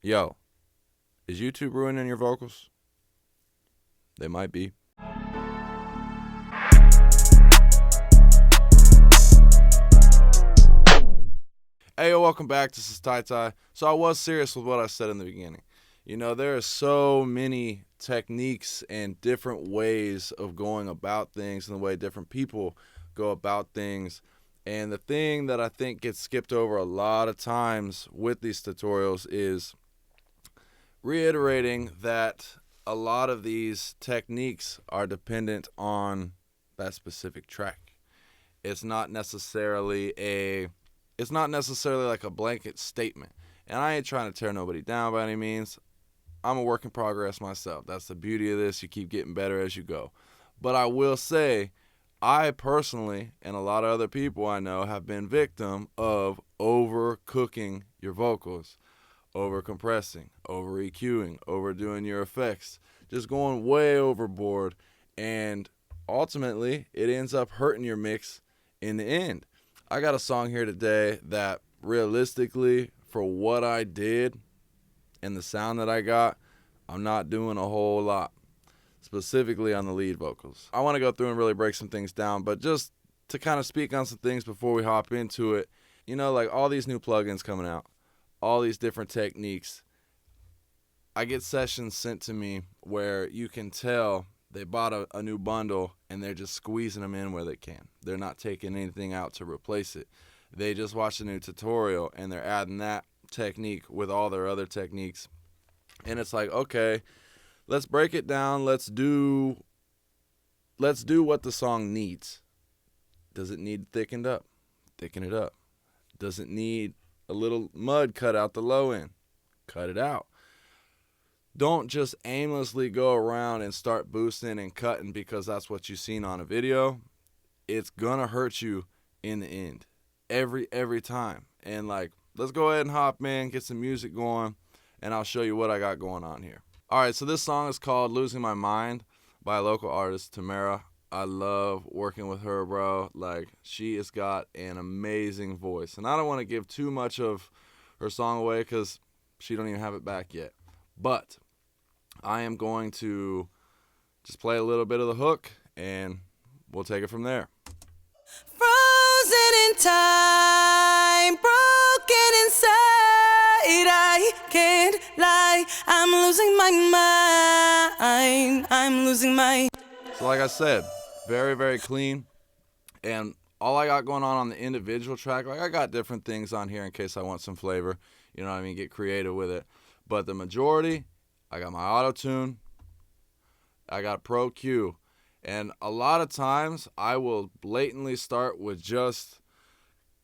Yo, is YouTube ruining your vocals? They might be. Hey, yo, welcome back. This is Tai Tai. So I was serious with what I said in the beginning. You know, there are so many techniques and different ways of going about things and the way different people go about things. And the thing that I think gets skipped over a lot of times with these tutorials is reiterating that a lot of these techniques are dependent on that specific track. It's not necessarily like a blanket statement. And I ain't trying to tear nobody down by any means. I'm a work in progress myself. That's the beauty of this. You keep getting better as you go. But I will say, I personally, and a lot of other people I know, have been victim of overcooking your vocals, over compressing, over EQing, overdoing your effects, just going way overboard. And ultimately, it ends up hurting your mix in the end. I got a song here today that realistically, for what I did and the sound that I got, I'm not doing a whole lot, specifically on the lead vocals. I want to go through and really break some things down, but just to kind of speak on some things before we hop into it, you know, like all these new plugins coming out, all these different techniques, I get sessions sent to me where you can tell they bought a new bundle and they're just squeezing them in where they can. They're not taking anything out to replace it. They just watched a new tutorial and they're adding that technique with all their other techniques. And it's like, okay, let's break it down. Let's do what the song needs. Does it need thickened up? Thicken it up. Does it need a little mud cut out the low end? Cut it out. Don't just aimlessly go around and start boosting and cutting because that's what you've seen on a video. It's gonna hurt you in the end. Every time. And like, let's go ahead and hop in, get some music going, and I'll show you what I got going on here. Alright, so this song is called Losing My Mind by a local artist, Tamara. I love working with her, bro. Like, she has got an amazing voice. And I don't want to give too much of her song away because she don't even have it back yet. But I am going to just play a little bit of the hook, and we'll take it from there. Frozen in time, broken inside, I can't lie, I'm losing my mind, I'm losing my... So like I said, very, very clean, and all I got going on the individual track, like I got different things on here in case I want some flavor, you know what I mean, get creative with it, but the majority, I got my auto-tune, I got Pro Q, and a lot of times I will blatantly start with just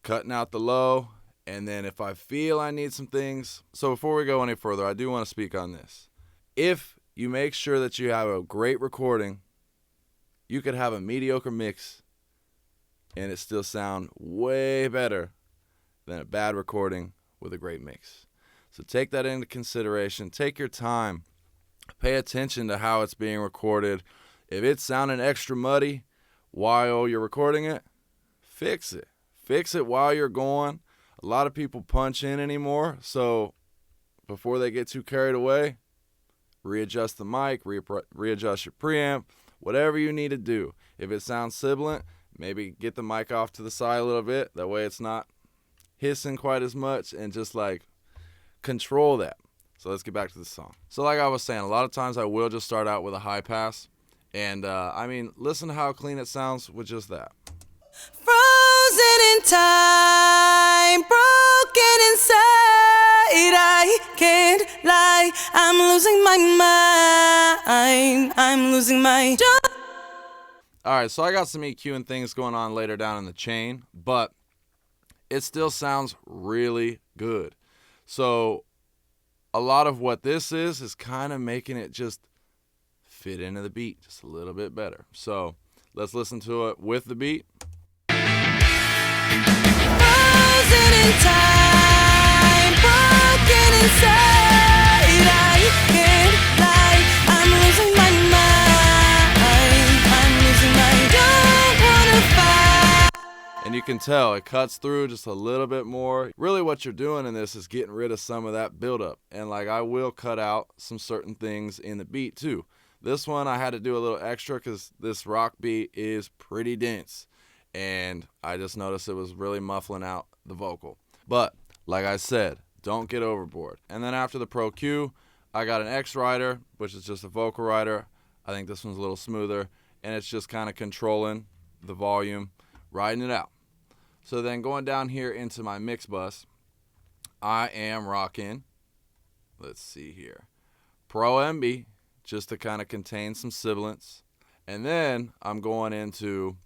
cutting out the low, and then if I feel I need some things. So before we go any further, I do want to speak on this. If you make sure that you have a great recording, you could have a mediocre mix and it still sound way better than a bad recording with a great mix. So take that into consideration. Take your time. Pay attention to how it's being recorded. If it's sounding extra muddy while you're recording it, fix it. Fix it while you're going. A lot of people punch in anymore, so before they get too carried away, readjust the mic, readjust your preamp, whatever you need to do. If it sounds sibilant, maybe get the mic off to the side a little bit. That way it's not hissing quite as much, and just like control that. So let's get back to the song. So like I was saying, a lot of times I will just start out with a high pass. And I mean, listen to how clean it sounds with just that. Frozen in time, broken inside, I can't lie, I'm losing my mind, I'm losing my... Alright, so I got some EQ and things going on later down in the chain, but it still sounds really good. So a lot of what this is kind of making it just fit into the beat just a little bit better. So let's listen to it with the beat. Frozen in time, broken inside, I can't lie, I'm losing my mind, I'm losing my... Don't wanna fight. And you can tell it cuts through just a little bit more. Really what you're doing in this is getting rid of some of that buildup. And like I will cut out some certain things in the beat too. This one I had to do a little extra because this rock beat is pretty dense. And I just noticed it was really muffling out the vocal. But like I said, don't get overboard. And then after the Pro Q, I got an X Rider, which is just a vocal rider. I think this one's a little smoother. And it's just kind of controlling the volume, riding it out. So then going down here into my mix bus, I am rocking, let's see here, Pro MB, just to kind of contain some sibilance. And then I'm going into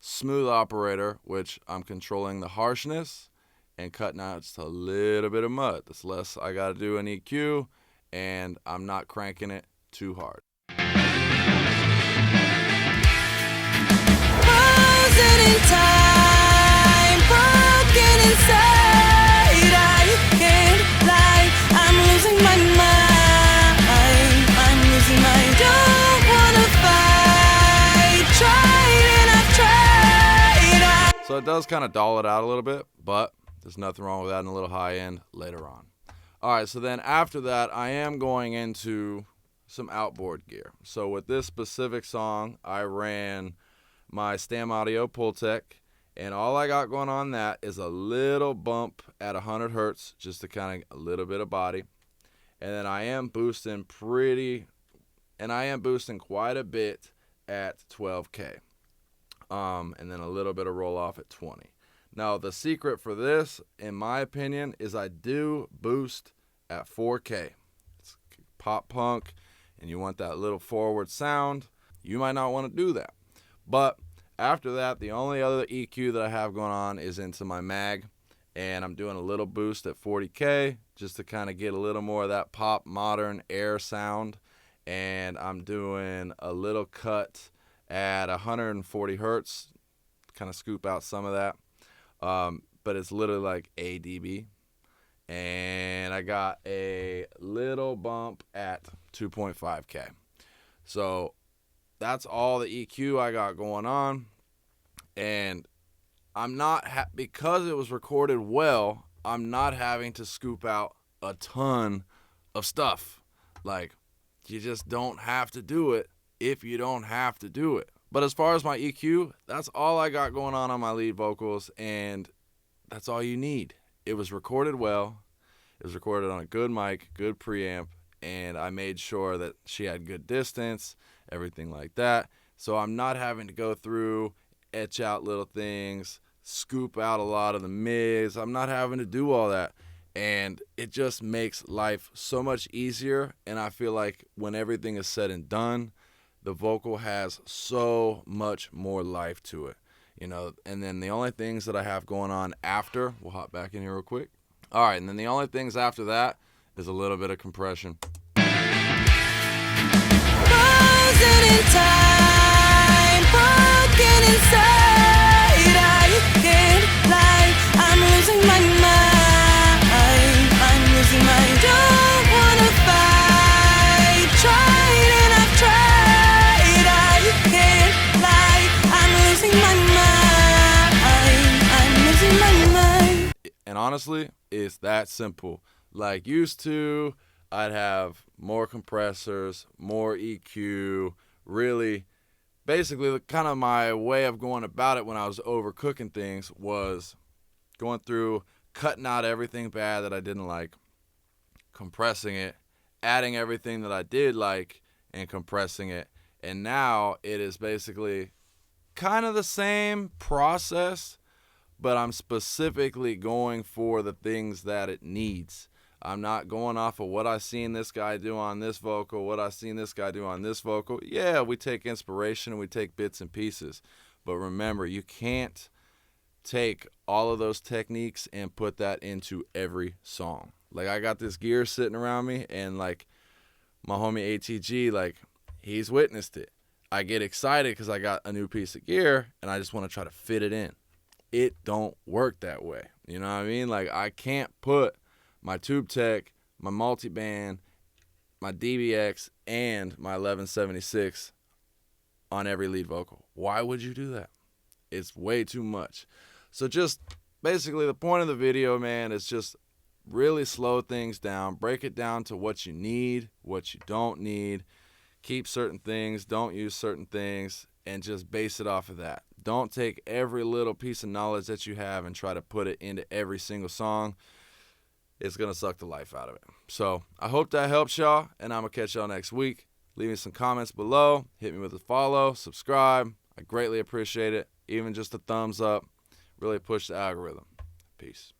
Smooth Operator, which I'm controlling the harshness and cutting out just a little bit of mud. That's less I got to do an EQ, and I'm not cranking it too hard. Frozen in time, broken inside. I can't lie, I'm losing my mind. I'm losing my don't wanna fight. Tried and I've tried. So it does kind of dull it out a little bit, but there's nothing wrong with adding a little high end later on. All right, so then after that, I am going into some outboard gear. So with this specific song, I ran my Stam Audio Pultec, and all I got going on that is a little bump at 100 hertz, just to kind of a little bit of body. And then I am boosting quite a bit at 12K. And then a little bit of roll off at 20. Now, the secret for this, in my opinion, is I do boost at 4K. It's pop punk, and you want that little forward sound. You might not want to do that. But after that, the only other EQ that I have going on is into my mag, and I'm doing a little boost at 40K just to kind of get a little more of that pop modern air sound. And I'm doing a little cut at 140 hertz, kind of scoop out some of that. But it's literally like a dB. And I got a little bump at 2.5K. So that's all the EQ I got going on. And I'm not, because it was recorded well, I'm not having to scoop out a ton of stuff. Like, you just don't have to do it if you don't have to do it. But as far as my EQ, that's all I got going on my lead vocals, and that's all you need. It was recorded well. It was recorded on a good mic, good preamp, and I made sure that she had good distance, everything like that. So I'm not having to go through, etch out little things, scoop out a lot of the mids. I'm not having to do all that. And it just makes life so much easier, and I feel like when everything is said and done, the vocal has so much more life to it, you know. And then the only things that I have going on after, we'll hop back in here real quick. All right, and then the only things after that is a little bit of compression. Frozen in time, broken inside. I can't lie, I'm losing my mind. I'm losing my don't wanna fight. Tried and I've tried. I can't lie, I'm losing my mind. I'm losing my mind. And honestly, it's that simple. Like used to, I'd have more compressors, more EQ, really. Basically, kind of my way of going about it when I was overcooking things was going through, cutting out everything bad that I didn't like, compressing it, adding everything that I did like, and compressing it. And now it is basically kind of the same process, but I'm specifically going for the things that it needs. I'm not going off of what I seen this guy do on this vocal, what I seen this guy do on this vocal. Yeah, we take inspiration and we take bits and pieces. But remember, you can't take all of those techniques and put that into every song. Like, I got this gear sitting around me, and like my homie ATG, like, he's witnessed it. I get excited because I got a new piece of gear and I just want to try to fit it in. It don't work that way. You know what I mean? Like, I can't put my Tube Tech, my multiband, my DBX, and my 1176 on every lead vocal. Why would you do that? It's way too much. So just basically the point of the video, man, is just really slow things down. Break it down to what you need, what you don't need. Keep certain things, don't use certain things, and just base it off of that. Don't take every little piece of knowledge that you have and try to put it into every single song. It's going to suck the life out of it. So I hope that helps y'all, and I'm going to catch y'all next week. Leave me some comments below. Hit me with a follow, subscribe. I greatly appreciate it. Even just a thumbs up. Really push the algorithm. Peace.